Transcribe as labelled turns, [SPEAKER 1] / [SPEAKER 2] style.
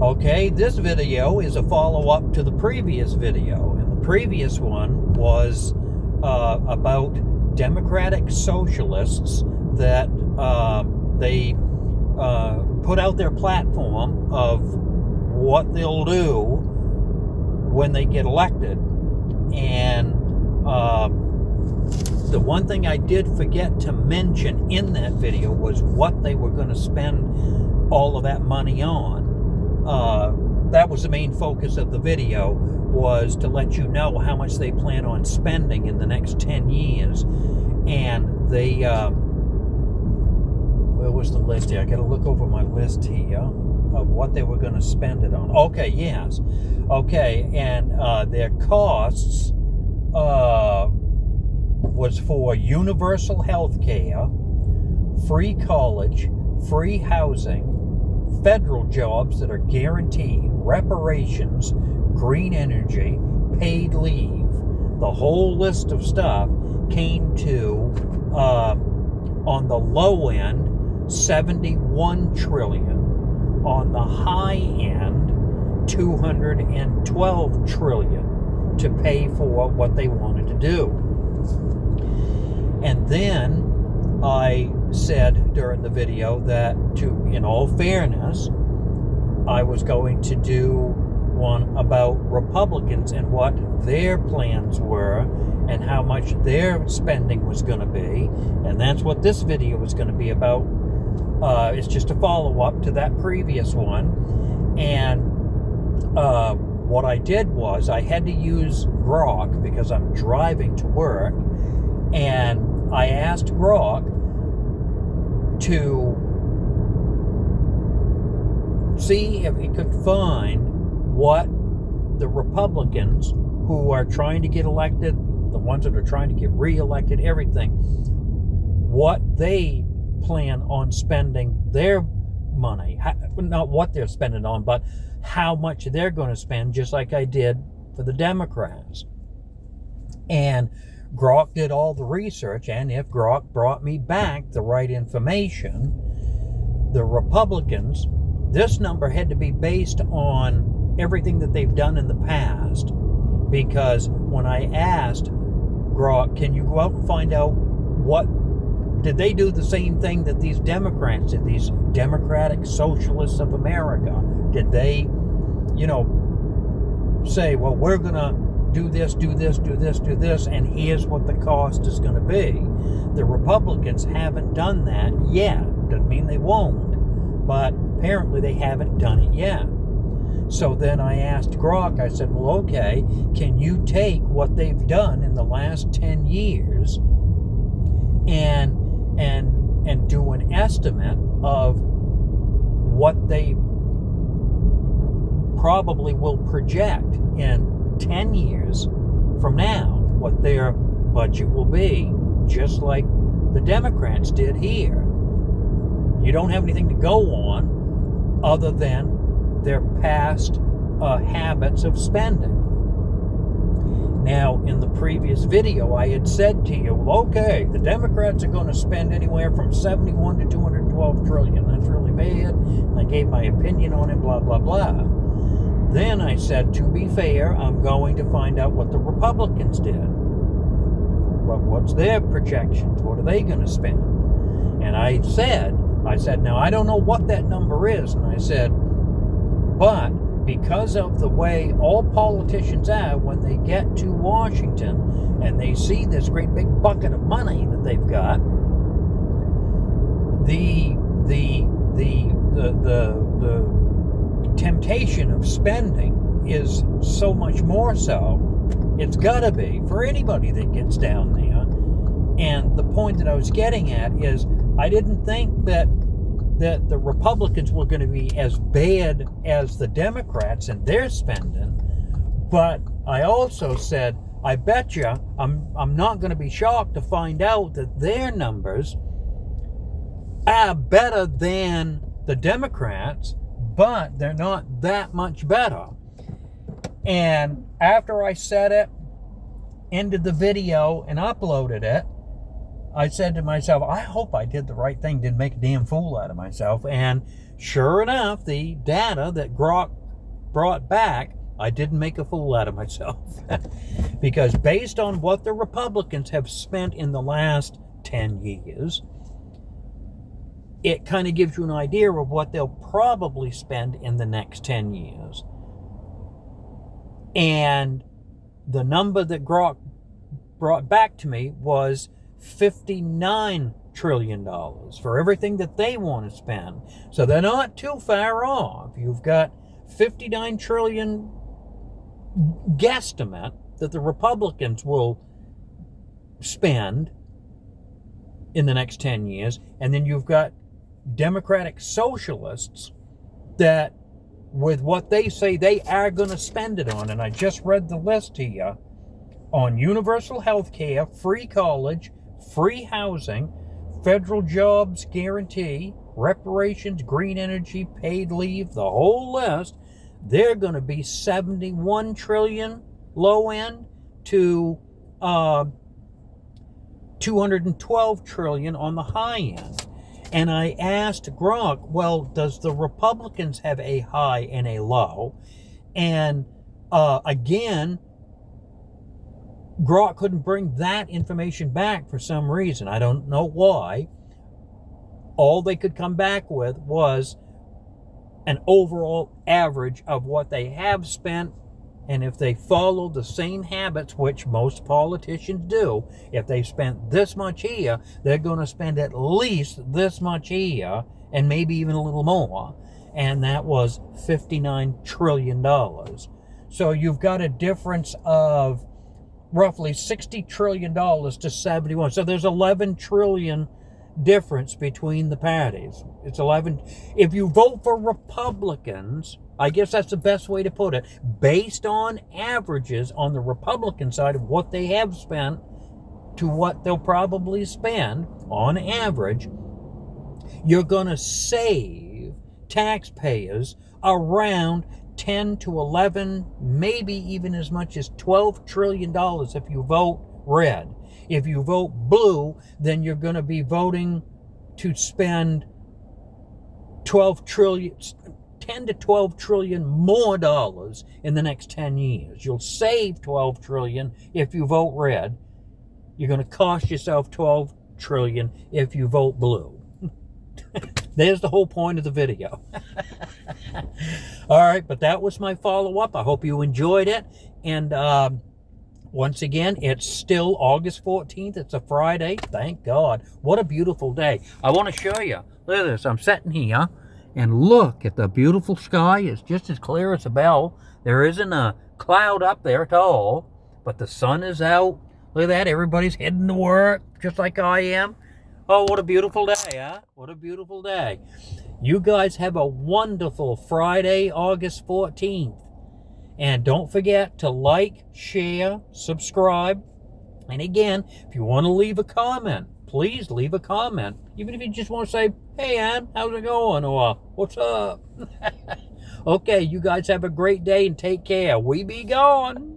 [SPEAKER 1] Okay, this video is a follow-up to the previous video, and the previous one was about Democratic Socialists that they put out their platform of what they'll do when they get elected. And the one thing I did forget to mention in that video was what they were going to spend all of that money on. That was the main focus of the video, was to let you know how much they plan on spending in the next 10 years. And they, where was the list here? I got to look over my list here of what they were going to spend it on. Okay, yes. Okay, and their costs was for universal health care, free college, free housing, federal jobs that are guaranteed, reparations, green energy, paid leave. The whole list of stuff came to, on the low end, 71 trillion. On the high end, 212 trillion to pay for what they wanted to do. And then I said during the video that, in all fairness, I was going to do one about Republicans and what their plans were and how much their spending was going to be. And that's what this video was going to be about. It's just a follow-up to that previous one. And what I did was I had to use Grok because I'm driving to work. And I asked Grok to see if it could find what the Republicans who are trying to get elected, the ones that are trying to get re-elected, everything, what they plan on spending their money. Not what they're spending on, but how much they're going to spend, just like I did for the Democrats. And Grok did all the research, and if Grok brought me back the right information, the Republicans, this number had to be based on everything that they've done in the past. Because when I asked Grok, can you go out and find out did they do the same thing that these Democrats did, these Democratic Socialists of America? Did they, say, well, we're going to do this, and here's what the cost is going to be? The Republicans haven't done that yet. Doesn't mean they won't, but apparently they haven't done it yet. So then I asked Grok, I said, well, okay, can you take what they've done in the last 10 years and do an estimate of what they probably will project in 10 years from now, what their budget will be, just like the Democrats did here. You don't have anything to go on other than their past habits of spending. Now, in the previous video, I had said to you, well, okay, the Democrats are going to spend anywhere from 71 to 212 trillion. That's really bad. I gave my opinion on it, blah, blah, blah. Then I said, to be fair, I'm going to find out what the Republicans did. What's their projections? What are they going to spend? And I said, now, I don't know what that number is. And I said, but because of the way all politicians are when they get to Washington and they see this great big bucket of money that they've got, the temptation of spending is so much more so. It's got to be for anybody that gets down there. And the point that I was getting at is I didn't think that the Republicans were going to be as bad as the Democrats in their spending, but I also said, I bet you I'm not going to be shocked to find out that their numbers are better than the Democrats, but they're not that much better. And after I said it, ended the video and uploaded it, I said to myself, I hope I did the right thing, didn't make a damn fool out of myself. And sure enough, the data that Grok brought back, I didn't make a fool out of myself. Because based on what the Republicans have spent in the last 10 years, it kind of gives you an idea of what they'll probably spend in the next 10 years. And the number that Grok brought back to me was $59 trillion for everything that they want to spend. So they're not too far off. You've got 59 trillion guesstimate that the Republicans will spend in the next 10 years. And then you've got Democratic Socialists that, with what they say they are going to spend it on, and I just read the list here, on universal health care, free college, free housing, federal jobs guarantee, reparations, green energy, paid leave, the whole list, they're going to be 71 trillion low end to 212 trillion on the high end. And I asked Grok, well, does the Republicans have a high and a low? And again, Grok couldn't bring that information back for some reason. I don't know why. All they could come back with was an overall average of what they have spent. And if they follow the same habits, which most politicians do, if they spent this much here, they're going to spend at least this much here, and maybe even a little more. And that was $59 trillion. So you've got a difference of roughly $60 trillion to 71. So there's 11 trillion difference between the parties. It's 11. If you vote for Republicans, I guess that's the best way to put it, based on averages on the Republican side of what they have spent to what they'll probably spend on average, you're going to save taxpayers around 10 to 11, maybe even as much as $12 trillion if you vote red. If you vote blue, then you're going to be voting to spend 10 to 12 trillion more dollars in the next 10 years. You'll save 12 trillion if you vote red. You're going to cost yourself 12 trillion if you vote blue. There's the whole point of the video. All right, but that was my follow-up. I hope you enjoyed it. And once again, it's still August 14th. It's a Friday. Thank God. What a beautiful day. I want to show you. Look at this. I'm sitting here, and look at the beautiful sky. It's just as clear as a bell. There isn't a cloud up there at all, but the sun is out. Look at that. Everybody's heading to work, just like I am. Oh, what a beautiful day, huh? What a beautiful day. You guys have a wonderful Friday, August 14th. And don't forget to like, share, subscribe. And again, if you want to leave a comment, please leave a comment. Even if you just want to say, hey, Ann, how's it going? Or, what's up? Okay, you guys have a great day and take care. We be gone.